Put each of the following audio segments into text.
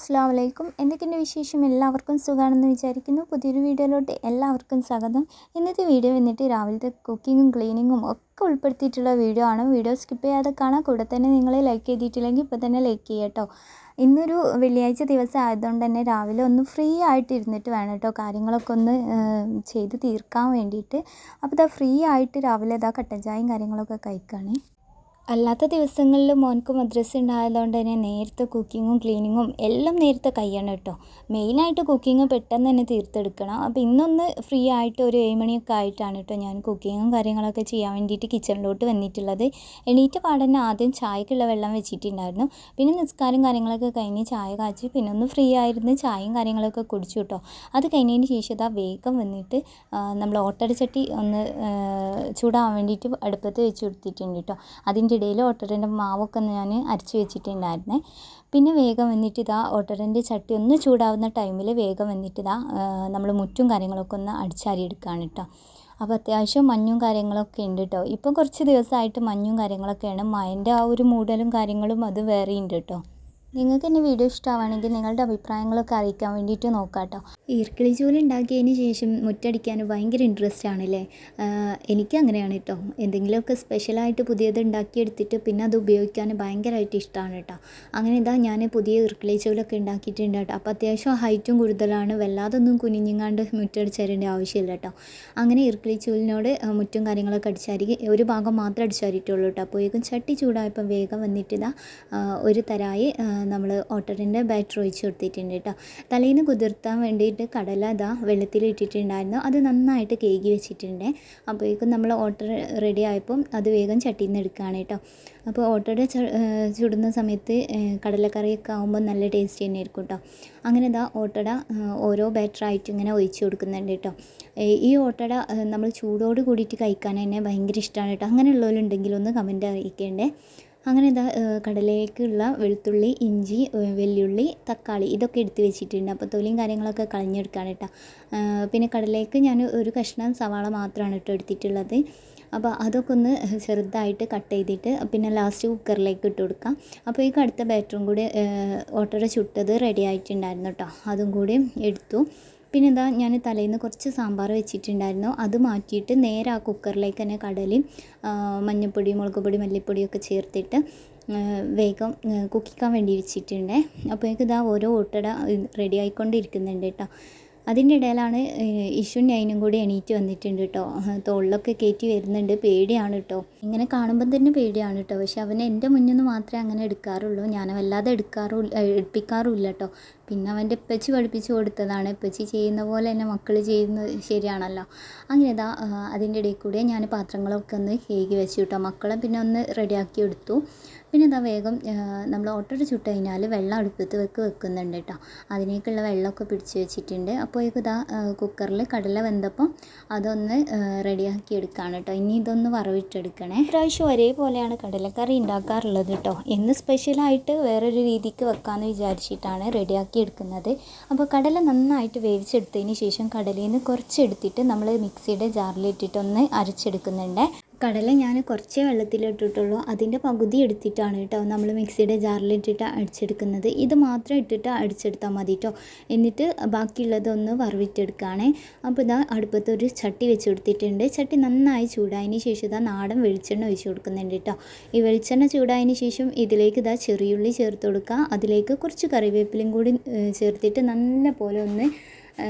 അസ്സലാമു അലൈക്കും. എന്തൊക്കെയുണ്ട് വിശേഷം? എല്ലാവർക്കും സുഖമാണെന്ന് വിചാരിക്കുന്നു. പുതിയൊരു വീഡിയോയിലോട്ട് എല്ലാവർക്കും സ്വാഗതം. ഇന്നത്തെ വീഡിയോ വന്നിട്ട് രാവിലത്തെ കുക്കിങ്ങും ക്ലീനിങ്ങും ഒക്കെ ഉൾപ്പെടുത്തിയിട്ടുള്ള വീഡിയോ ആണ്. വീഡിയോ സ്കിപ്പ് ചെയ്യാതെ കാണാം. കൂടെ തന്നെ നിങ്ങൾ ലൈക്ക് ചെയ്തിട്ടില്ലെങ്കിൽ ഇപ്പോൾ തന്നെ ലൈക്ക് ചെയ്യുക കേട്ടോ. ഇന്നൊരു വെള്ളിയാഴ്ച ദിവസം ആയതുകൊണ്ട് തന്നെ രാവിലെ ഒന്ന് ഫ്രീ ആയിട്ട് ഇരുന്നിട്ട് വേണം കേട്ടോ കാര്യങ്ങളൊക്കെ ഒന്ന് ചെയ്ത് തീർക്കാൻ വേണ്ടിയിട്ട്. അപ്പോൾ ഇതാ ഫ്രീ ആയിട്ട് രാവിലെ ഇതാ കട്ടൻ ചായയും കാര്യങ്ങളൊക്കെ കഴിക്കുകയാണ്. അല്ലാത്ത ദിവസങ്ങളിൽ മോൻക്ക് മദ്രസ ഉണ്ടായതുകൊണ്ട് തന്നെ നേരത്തെ കുക്കിങ്ങും ക്ലീനിങ്ങും എല്ലാം നേരത്തെ കഴിയണം കേട്ടോ. മെയിനായിട്ട് കുക്കിങ് പെട്ടെന്ന് തന്നെ തീർത്തെടുക്കണം. അപ്പോൾ ഇന്നൊന്ന് ഫ്രീ ആയിട്ട് ഒരു 7 മണിയൊക്കെ ആയിട്ടാണ് കേട്ടോ ഞാൻ കുക്കിങ്ങും കാര്യങ്ങളൊക്കെ ചെയ്യാൻ വേണ്ടിയിട്ട് കിച്ചണിലോട്ട് വന്നിട്ടുള്ളത്. എണീറ്റ പാടന്നെ ആദ്യം ചായക്കുള്ള വെള്ളം വെച്ചിട്ടുണ്ടായിരുന്നു. പിന്നെ നിസ്കാരം കാര്യങ്ങളൊക്കെ കഴിഞ്ഞ് ചായ കാച്ചി പിന്നെ ഒന്ന് ഫ്രീ ആയിരുന്നു ചായയും കാര്യങ്ങളൊക്കെ കുടിച്ചു കേട്ടോ. അത് കഴിഞ്ഞതിന് ശേഷം ഇതാ വേഗം വന്നിട്ട് നമ്മൾ ഓട്ടടച്ചട്ടി ഒന്ന് ചൂടാവാൻ വേണ്ടിയിട്ട് അടുപ്പത്ത് വെച്ച് കൊടുത്തിട്ടുണ്ട് കേട്ടോ. അതിൻ്റെ ഇടയിൽ ഓട്ടടൻ്റെ മാവൊക്കെ ഞാൻ അരച്ച് വെച്ചിട്ടുണ്ടായിരുന്നേ. പിന്നെ വേഗം വന്നിട്ട് ഇതാ ഓട്ടടൻ്റെ ചട്ടി ഒന്ന് ചൂടാവുന്ന ടൈമിൽ വേഗം വന്നിട്ട് ഇതാ നമ്മൾ മുറ്റും കാര്യങ്ങളൊക്കെ ഒന്ന് അടിച്ചാരി എടുക്കുകയാണ് കേട്ടോ. അപ്പോൾ അത്യാവശ്യം മഞ്ഞും കാര്യങ്ങളൊക്കെ ഉണ്ട് കേട്ടോ. ഇപ്പം കുറച്ച് ദിവസമായിട്ട് മഞ്ഞും കാര്യങ്ങളൊക്കെയാണ്. മഴൻ്റെ ആ ഒരു മൂടലും കാര്യങ്ങളും അത് വേറെ ഉണ്ട് കേട്ടോ. നിങ്ങൾക്ക് എൻ്റെ വീഡിയോ ഇഷ്ടമാണെങ്കിൽ നിങ്ങളുടെ അഭിപ്രായങ്ങളൊക്കെ അറിയിക്കാൻ വേണ്ടിയിട്ട് നോക്കാം കേട്ടോ. ഈർക്കിളി ചൂല് ഉണ്ടാക്കിയതിന് ശേഷം മുറ്റടിക്കാൻ ഭയങ്കര ഇൻട്രസ്റ്റ് ആണല്ലേ. എനിക്ക് അങ്ങനെയാണ് കേട്ടോ. എന്തെങ്കിലുമൊക്കെ സ്പെഷ്യലായിട്ട് പുതിയത് ഉണ്ടാക്കിയെടുത്തിട്ട് പിന്നെ അത് ഉപയോഗിക്കാൻ ഭയങ്കരമായിട്ട് ഇഷ്ടമാണ് കേട്ടോ. അങ്ങനെ ഇതാ ഞാൻ പുതിയ ഈർക്കിളി ചൂലൊക്കെ ഉണ്ടാക്കിയിട്ടുണ്ട് കേട്ടോ. അപ്പോൾ അത്യാവശ്യം ഹൈറ്റും കൂടുതലാണ്. വല്ലാതൊന്നും കുനിഞ്ഞിങ്ങാണ്ട് മുറ്റടിച്ചേരേണ്ട ആവശ്യമില്ല കേട്ടോ. അങ്ങനെ ഈർക്കിളി ചൂലിനോട് മുറ്റും കാര്യങ്ങളൊക്കെ അടിച്ചാരി ഒരു ഭാഗം മാത്രമേ അടിച്ചാരിയിട്ടുള്ളൂ കേട്ടോ. അപ്പോഴേക്കും ചട്ടി ചൂടായപ്പോൾ വേഗം വന്നിട്ട് ഇതാ ഒരു തരായി നമ്മൾ ഓട്ടടൻ്റെ ബാറ്റർ ഒഴിച്ച് കൊടുത്തിട്ടുണ്ട് കേട്ടോ. തലേന്ന് കുതിർത്താൻ വേണ്ടിയിട്ട് കടല ഇതാ വെള്ളത്തിലിട്ടിട്ടുണ്ടായിരുന്നു. അത് നന്നായിട്ട് കേകി വെച്ചിട്ടുണ്ട്. അപ്പോഴേക്കും നമ്മൾ ഓട്ടട റെഡി ആയപ്പം അത് വേഗം ചട്ടിയിൽ നിന്ന് എടുക്കുകയാണ് കേട്ടോ. അപ്പോൾ ഓട്ടട ചുടുന്ന സമയത്ത് കടലക്കറിയൊക്കെ ആകുമ്പോൾ നല്ല ടേസ്റ്റ് തന്നെ ആയിരിക്കും കേട്ടോ. അങ്ങനെ ഇതാ ഓട്ടട ഓരോ ബാറ്ററായിട്ട് ഇങ്ങനെ ഒഴിച്ച് കൊടുക്കുന്നുണ്ട് കേട്ടോ. ഈ ഓട്ടട നമ്മൾ ചൂടോട് കൂടിയിട്ട് കഴിക്കാൻ തന്നെ ഭയങ്കര ഇഷ്ടമാണ് കേട്ടോ. അങ്ങനെയുള്ളവരുണ്ടെങ്കിൽ ഒന്ന് കമൻറ്റ് അറിയിക്കേണ്ടേ. അങ്ങനെ ഇതാ കടലയിലേക്കുള്ള വെളുത്തുള്ളി, ഇഞ്ചി, വെല്ലുള്ളി, തക്കാളി ഇതൊക്കെ എടുത്ത് വെച്ചിട്ടുണ്ട്. അപ്പോൾ തൊലിയും കാര്യങ്ങളൊക്കെ കളഞ്ഞെടുക്കുകയാണ് കേട്ടോ. പിന്നെ കടലയ്ക്ക് ഞാൻ ഒരു കഷ്ണം സവാള മാത്രമാണ് കേട്ടോ എടുത്തിട്ടുള്ളത്. അപ്പോൾ അതൊക്കെ ഒന്ന് ചെറുതായിട്ട് കട്ട് ചെയ്തിട്ട് പിന്നെ ലാസ്റ്റ് കുക്കറിലേക്ക് ഇട്ട് കൊടുക്കാം. അപ്പോൾ ഈ അടുത്ത ബാറ്ററും കൂടി ഓട്ടട ചുട്ടത് റെഡി ആയിട്ടുണ്ടായിരുന്നു കേട്ടോ. അതും കൂടി എടുത്തു. പിന്നെ ഇതാ ഞാൻ തലേന്ന് കുറച്ച് സാമ്പാർ വെച്ചിട്ടുണ്ടായിരുന്നു. അത് മാറ്റിയിട്ട് നേരെ ആ കുക്കറിലേക്ക് തന്നെ കടലയും മഞ്ഞൾപ്പൊടി, മുളക് പൊടി, മല്ലിപ്പൊടിയൊക്കെ ചേർത്തിട്ട് വേഗം കുക്കിക്കാൻ വേണ്ടി വെച്ചിട്ടുണ്ട്. അപ്പോഴേക്കും ഇതാ ഓരോ ഓട്ടട റെഡി ആയിക്കൊണ്ടിരിക്കുന്നുണ്ട് കേട്ടോ. അതിൻ്റെ ഇടയിലാണ് ഇഷും നൈനും കൂടി എണീറ്റ് വന്നിട്ടുണ്ട് കേട്ടോ. തോളിലൊക്കെ കയറ്റി വരുന്നുണ്ട്. പേടിയാണ് കേട്ടോ. ഇങ്ങനെ കാണുമ്പം തന്നെ പേടിയാണ് കേട്ടോ. പക്ഷെ അവൻ എൻ്റെ മുന്നിൽ നിന്ന് മാത്രമേ അങ്ങനെ എടുക്കാറുള്ളൂ. ഞാൻ വല്ലാതെ എടുപ്പിക്കാറുമില്ല കേട്ടോ. പിന്നെ അവൻ്റെ ഉപ്പച്ചി പഠിപ്പിച്ച് കൊടുത്തതാണ്. ഉപ്പച്ചി ചെയ്യുന്ന പോലെ തന്നെ മക്കൾ ചെയ്യുന്നത് ശരിയാണല്ലോ. അങ്ങനെ ഇതാ അതിൻ്റെ ഇടയിൽ കൂടെ ഞാൻ പാത്രങ്ങളൊക്കെ ഒന്ന് കഴുകി വെച്ചു കേട്ടോ. മക്കളെ പിന്നെ ഒന്ന് റെഡിയാക്കി എടുത്തു. പിന്നെ ഇതാ വേഗം നമ്മൾ ഓട്ടട ചുട്ട് കഴിഞ്ഞാൽ വെള്ളം അടുപ്പത്ത് വെക്കുന്നുണ്ട് കേട്ടോ. അതിനേക്കുള്ള വെള്ളമൊക്കെ പിടിച്ച് വെച്ചിട്ടുണ്ട്. അപ്പോഴേക്കും ഇതാ കുക്കറിൽ കടല വെന്തപ്പം അതൊന്ന് റെഡിയാക്കി എടുക്കുകയാണ് കേട്ടോ. ഇനി ഇതൊന്ന് വറവിട്ടെടുക്കണേ. ഇപ്രാവശ്യം ഒരേപോലെയാണ് കടലക്കറി ഉണ്ടാക്കാറുള്ളത് കേട്ടോ. ഇന്ന് സ്പെഷ്യലായിട്ട് വേറൊരു രീതിക്ക് വെക്കാമെന്ന് വിചാരിച്ചിട്ടാണ് റെഡിയാക്കി എടുക്കുന്നത്. അപ്പോൾ കടല നന്നായിട്ട് വേവിച്ചെടുത്തതിന് ശേഷം കടലയിൽ നിന്ന് കുറച്ചെടുത്തിട്ട് നമ്മൾ മിക്സിയുടെ ജാറിലിട്ടിട്ടൊന്ന് അരച്ചെടുക്കുന്നുണ്ട്. കടല ഞാൻ കുറച്ചേ വെള്ളത്തിലിട്ടിട്ടുള്ളൂ. അതിൻ്റെ പകുതി എടുത്തിട്ടാണ് കേട്ടോ നമ്മൾ മിക്സിയുടെ ജാറിലിട്ടിട്ട് അടിച്ചെടുക്കുന്നത്. ഇത് മാത്രം ഇട്ടിട്ട് അടിച്ചെടുത്താൽ മതി കേട്ടോ. എന്നിട്ട് ബാക്കിയുള്ളതൊന്ന് വറവിട്ടെടുക്കുകയാണേ. അപ്പോൾ ഇതാ അടുപ്പത്തൊരു ചട്ടി വെച്ച് കൊടുത്തിട്ടുണ്ട്. ചട്ടി നന്നായി ചൂടായതിന് ശേഷം ഇതാ നാടൻ വെളിച്ചെണ്ണ ഒഴിച്ച് കൊടുക്കുന്നുണ്ട് കേട്ടോ. ഈ വെളിച്ചെണ്ണ ചൂടായതിന് ശേഷം ഇതിലേക്ക് ഇതാ ചെറിയുള്ളി ചേർത്ത് കൊടുക്കുക. അതിലേക്ക് കുറച്ച് കറിവേപ്പിലയും കൂടി ചേർത്തിട്ട് നല്ല പോലെ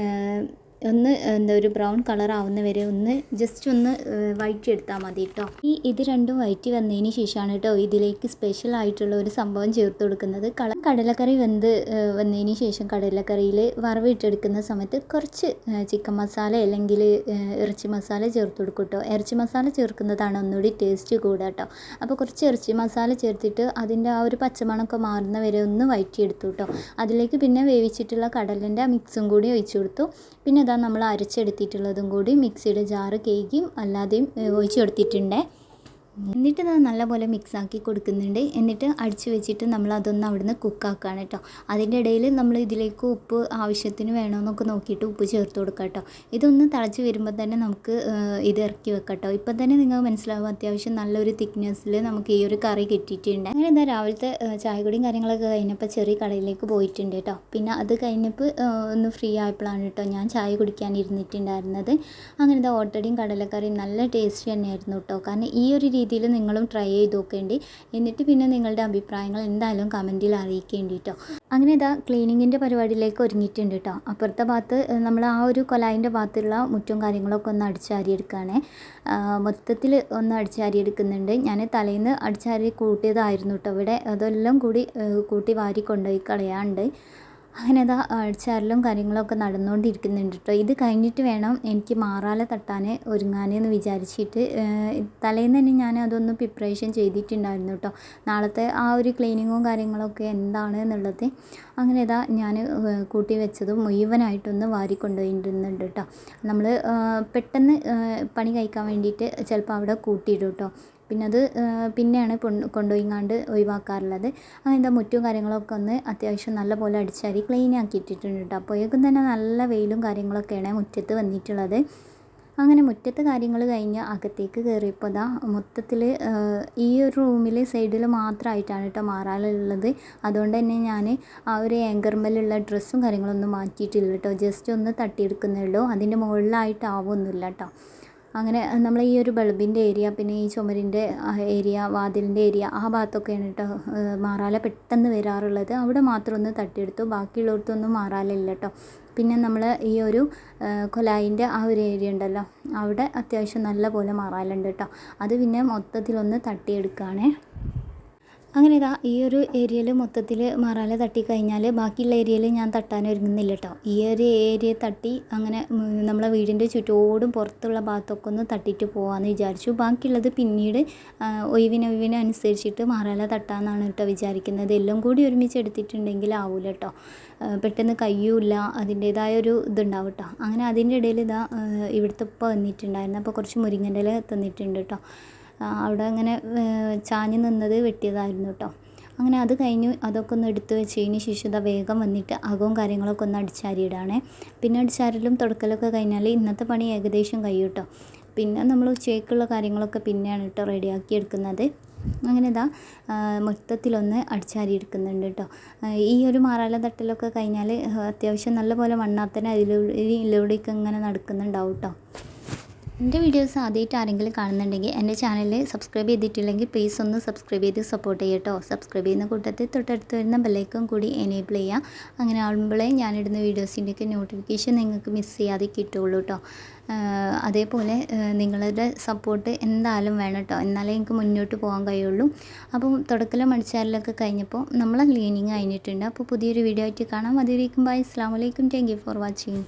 ഒന്ന് ഒരു ബ്രൗൺ കളർ ആവുന്ന വരെ ഒന്ന് ജസ്റ്റ് ഒന്ന് വഴറ്റിയെടുത്താൽ മതി കേട്ടോ. ഇത് രണ്ടും വഴറ്റി വന്നതിന് ശേഷമാണ് കേട്ടോ ഇതിലേക്ക് സ്പെഷ്യൽ ആയിട്ടുള്ള ഒരു സംഭവം ചേർത്ത് കൊടുക്കുന്നത്. കടലക്കറി വന്നതിന് ശേഷം കടലക്കറിയിൽ വറവിട്ടെടുക്കുന്ന സമയത്ത് കുറച്ച് ചിക്കൻ മസാല അല്ലെങ്കിൽ ഇറച്ചി മസാല ചേർത്ത് കൊടുക്കും കേട്ടോ. ഇറച്ചി മസാല ചേർക്കുന്നതാണ് ഒന്നുകൂടി ടേസ്റ്റ് കൂടുക കേട്ടോ. അപ്പോൾ കുറച്ച് ഇറച്ചി മസാല ചേർത്തിട്ട് അതിൻ്റെ ആ ഒരു പച്ചമണമൊക്കെ മാറുന്ന വരെ ഒന്ന് വഴറ്റിയെടുത്തു കേട്ടോ. അതിലേക്ക് പിന്നെ വേവിച്ചിട്ടുള്ള കടലിൻ്റെ മിക്സും കൂടി ഒഴിച്ചു കൊടുത്തു. പിന്നെ ഇതാ നമ്മൾ അരച്ചെടുത്തിട്ടുള്ളതും കൂടി മിക്സിയുടെ ജാറ് കേക്കിയും അല്ലാതെയും ഒഴിച്ച് കൊടുത്തിട്ടുണ്ട്. എന്നിട്ട് ഇത് നല്ലപോലെ മിക്സാക്കി കൊടുക്കുന്നുണ്ട്. എന്നിട്ട് അടിച്ച് വെച്ചിട്ട് നമ്മൾ അതൊന്ന് അവിടുന്ന് കുക്കാക്കുകയാണ് കേട്ടോ. അതിൻ്റെ ഇടയിൽ നമ്മൾ ഇതിലേക്ക് ഉപ്പ് ആവശ്യത്തിന് വേണമെന്നൊക്കെ നോക്കിയിട്ട് ഉപ്പ് ചേർത്ത് കൊടുക്കുക കേട്ടോ. ഇതൊന്ന് തിളച്ച് വരുമ്പോൾ തന്നെ നമുക്ക് ഇത് ഇറക്കി വെക്കാം കേട്ടോ. ഇപ്പം തന്നെ നിങ്ങൾക്ക് മനസ്സിലാവും അത്യാവശ്യം നല്ലൊരു തിക്നെസ്സിൽ നമുക്ക് ഈ ഒരു കറി കിട്ടിയിട്ടുണ്ട്. അങ്ങനെ എന്താ രാവിലത്തെ ചായ കുടിയും കാര്യങ്ങളൊക്കെ കഴിഞ്ഞപ്പോൾ ചെറിയ കടയിലേക്ക് പോയിട്ടുണ്ട് കേട്ടോ. പിന്നെ അത് കഴിഞ്ഞപ്പോൾ ഒന്ന് ഫ്രീ ആയപ്പോഴാണ് കേട്ടോ ഞാൻ ചായ കുടിക്കാൻ ഇരുന്നിട്ടുണ്ടായിരുന്നത്. അങ്ങനെ ഇതാ ഓട്ടടയും കടലക്കറിയും നല്ല ടേസ്റ്റ് തന്നെയായിരുന്നു കേട്ടോ. കാരണം ഈ ഒരു രീതിയിൽ നിങ്ങളും ട്രൈ ചെയ്ത് നോക്കേണ്ടി. എന്നിട്ട് പിന്നെ നിങ്ങളുടെ അഭിപ്രായങ്ങൾ എന്തായാലും കമൻറ്റിൽ അറിയിക്കേണ്ടി കേട്ടോ. അങ്ങനെ ഇതാ ക്ലീനിങ്ങിൻ്റെ പരിപാടിയിലേക്ക് ഒരുങ്ങിയിട്ടുണ്ട് കേട്ടോ. അപ്പുറത്തെ ഭാഗത്ത് നമ്മൾ ആ ഒരു കൊലായിൻ്റെ ഭാഗത്തുള്ള മുറ്റും കാര്യങ്ങളൊക്കെ ഒന്ന് അടിച്ചാരിയെടുക്കുകയാണ്. മൊത്തത്തിൽ ഒന്ന് അടിച്ചാരിയെടുക്കുന്നുണ്ട്. ഞാൻ തലേന്ന് അടിച്ചാരി കൂട്ടിയതായിരുന്നു കേട്ടോ. ഇവിടെ അതെല്ലാം കൂടി കൂട്ടി വാരി കൊണ്ടുപോയി കളയാണ്ട്. അങ്ങനെ അതാ അടിച്ചാരലും കാര്യങ്ങളൊക്കെ നടന്നുകൊണ്ടിരിക്കുന്നുണ്ട് കേട്ടോ. ഇത് കഴിഞ്ഞിട്ട് വേണം എനിക്ക് മാറാല തട്ടാൻ ഒരുങ്ങാനെന്ന് വിചാരിച്ചിട്ട് തലേന്ന് തന്നെ ഞാൻ അതൊന്ന് പ്രിപ്പറേഷൻ ചെയ്തിട്ടുണ്ടായിരുന്നു കേട്ടോ. നാളത്തെ ആ ഒരു ക്ലീനിങ്ങും കാര്യങ്ങളൊക്കെ എന്താണ് എന്നുള്ളത്. അങ്ങനെ ഇതാ ഞാൻ കൂട്ടി വെച്ചതും മുഴുവനായിട്ടൊന്ന് വാരിക്കൊണ്ടുപോയിരുന്നുണ്ട് കേട്ടോ. നമ്മൾ പെട്ടെന്ന് പണി കഴിക്കാൻ വേണ്ടിയിട്ട് ചിലപ്പോൾ അവിടെ കൂട്ടിയിടും കേട്ടോ. പിന്നെ അത് പിന്നെയാണ് കൊണ്ടുപോയിങ്ങാണ്ട് ഒഴിവാക്കാറുള്ളത്. അങ്ങനത്തെ മുറ്റും കാര്യങ്ങളൊക്കെ ഒന്ന് അത്യാവശ്യം നല്ലപോലെ അടിച്ചാരി ക്ലീൻ ആക്കിയിട്ടിട്ടുണ്ട് കേട്ടോ. അപ്പോഴേക്കും തന്നെ നല്ല വെയിലും കാര്യങ്ങളൊക്കെയാണ് മുറ്റത്ത് വന്നിട്ടുള്ളത്. അങ്ങനെ മുറ്റത്തെ കാര്യങ്ങൾ കഴിഞ്ഞ് അകത്തേക്ക് കയറിയപ്പോൾ ഇതാ മൊത്തത്തിൽ ഈ ഒരു റൂമിൽ സൈഡിൽ മാത്രമായിട്ടാണ് കേട്ടോ മാറാലുള്ളത്. അതുകൊണ്ട് തന്നെ ഞാൻ ആ ഒരു ആങ്കർമേലുള്ള ഡ്രസ്സും കാര്യങ്ങളൊന്നും മാറ്റിയിട്ടില്ല കേട്ടോ. ജസ്റ്റ് ഒന്ന് തട്ടിയെടുക്കുന്നേ ഉള്ളൂ. അതിൻ്റെ മുകളിലായിട്ടാവൊന്നുമില്ല കേട്ടോ. അങ്ങനെ നമ്മൾ ഈ ഒരു ബൾബിൻ്റെ ഏരിയ, പിന്നെ ഈ ചുമരിൻ്റെ ഏരിയ, വാതിലിൻ്റെ ഏരിയ, ആ ഭാഗത്തൊക്കെയാണ് കേട്ടോ മാറാല പെട്ടെന്ന് വരാറുള്ളത്. അവിടെ മാത്രം ഒന്ന് തട്ടിയെടുത്തു. ബാക്കിയുള്ളിടത്തൊന്നും മാറാലില്ല കേട്ടോ. പിന്നെ നമ്മൾ ഈ ഒരു കൊലായിൻ്റെ ആ ഒരു ഏരിയ ഉണ്ടല്ലോ, അവിടെ അത്യാവശ്യം നല്ല പോലെ മാറാലുണ്ട് കേട്ടോ. അത് പിന്നെ മൊത്തത്തിലൊന്ന് തട്ടിയെടുക്കുകയാണേ. അങ്ങനെ ഇതാ ഈ ഒരു ഏരിയയിൽ മൊത്തത്തിൽ മാറാല തട്ടിക്കഴിഞ്ഞാൽ ബാക്കിയുള്ള ഏരിയയിൽ ഞാൻ തട്ടാൻ ഒരുങ്ങുന്നില്ല കേട്ടോ. ഈ ഒരു ഏരിയ തട്ടി അങ്ങനെ നമ്മളെ വീടിൻ്റെ ചുറ്റോടും പുറത്തുള്ള ഭാഗത്തൊക്കെ ഒന്ന് തട്ടിയിട്ട് പോകാമെന്ന് വിചാരിച്ചു. ബാക്കിയുള്ളത് പിന്നീട് ഒഴിവിനനുസരിച്ചിട്ട് മാറാല തട്ടാമെന്നാണ് കേട്ടോ വിചാരിക്കുന്നത്. എല്ലാം കൂടി ഒരുമിച്ച് എടുത്തിട്ടുണ്ടെങ്കിൽ ആവില്ല കേട്ടോ. പെട്ടെന്ന് കഴിയൂല, അതിൻ്റേതായൊരു ഇതുണ്ടാവും കേട്ടോ. അങ്ങനെ അതിൻ്റെ ഇടയിൽ ഇതാ ഇവിടുത്തെ ഉപ്പ വന്നിട്ടുണ്ടായിരുന്നു. അപ്പോൾ കുറച്ച് മുരിങ്ങൻ്റെ ഇല തന്നിട്ടുണ്ട് കേട്ടോ. അവിടെ അങ്ങനെ ചാഞ്ഞ് നിന്നത് വെട്ടിയതായിരുന്നു കേട്ടോ. അങ്ങനെ അത് കഴിഞ്ഞു അതൊക്കെ ഒന്ന് എടുത്ത് വെച്ചതിന് ശേഷം ഇതാ വേഗം വന്നിട്ട് അകവും കാര്യങ്ങളൊക്കെ ഒന്ന് അടിച്ചാരിയിടാണേ. പിന്നെ അടിച്ചാരലും തുടക്കലൊക്കെ കഴിഞ്ഞാൽ ഇന്നത്തെ പണി ഏകദേശം കഴിയും കേട്ടോ. പിന്നെ നമ്മൾ ഉച്ചയ്ക്കുള്ള കാര്യങ്ങളൊക്കെ പിന്നെയാണ് കേട്ടോ റെഡിയാക്കി എടുക്കുന്നത്. അങ്ങനെ ഇതാ മൊത്തത്തിലൊന്ന് അടിച്ചാരി എടുക്കുന്നുണ്ട് കേട്ടോ. ഈ ഒരു മാറാല തട്ടലൊക്കെ കഴിഞ്ഞാൽ അത്യാവശ്യം നല്ലപോലെ മണ്ണാത്തന്നെ ഇതിലൂടെയൊക്കെ ഇങ്ങനെ നടക്കുന്നുണ്ടാവും കേട്ടോ. എൻ്റെ വീഡിയോസ് ആദ്യമായിട്ട് ആരെങ്കിലും കാണുന്നുണ്ടെങ്കിൽ എൻ്റെ ചാനൽ സബ്സ്ക്രൈബ് ചെയ്തിട്ടില്ലെങ്കിൽ പ്ലീസ് ഒന്ന് സബ്സ്ക്രൈബ് ചെയ്ത് സപ്പോർട്ട് ചെയ്യുക കേട്ടോ. സബ്സ്ക്രൈബ് ചെയ്യുന്ന കൂട്ടത്തിൽ തൊട്ടടുത്ത് വരുന്ന ബെല്ലൈക്കൺ കൂടി എനേബിൾ ചെയ്യുക. അങ്ങനെ ആകുമ്പോഴേ ഞാനിടുന്ന വീഡിയോസിൻ്റെയൊക്കെ നോട്ടിഫിക്കേഷൻ നിങ്ങൾക്ക് മിസ് ചെയ്യാതെ കിട്ടുള്ളൂ കേട്ടോ. അതേപോലെ നിങ്ങളുടെ സപ്പോർട്ട് എന്തായാലും വേണം കേട്ടോ. എന്നാലേ എനിക്ക് മുന്നോട്ട് പോകാൻ കഴിയുള്ളൂ. അപ്പം തുടക്കലും അടിച്ചാരലൊക്കെ കഴിഞ്ഞപ്പോൾ നമ്മളെ ക്ലീനിങ് കഴിഞ്ഞിട്ടുണ്ട്. അപ്പോൾ പുതിയൊരു വീഡിയോ ആയിട്ട് കാണാം. അതുവരേക്കും ബൈ. അസ്സലാമു അലൈക്കും. Thank you for watching.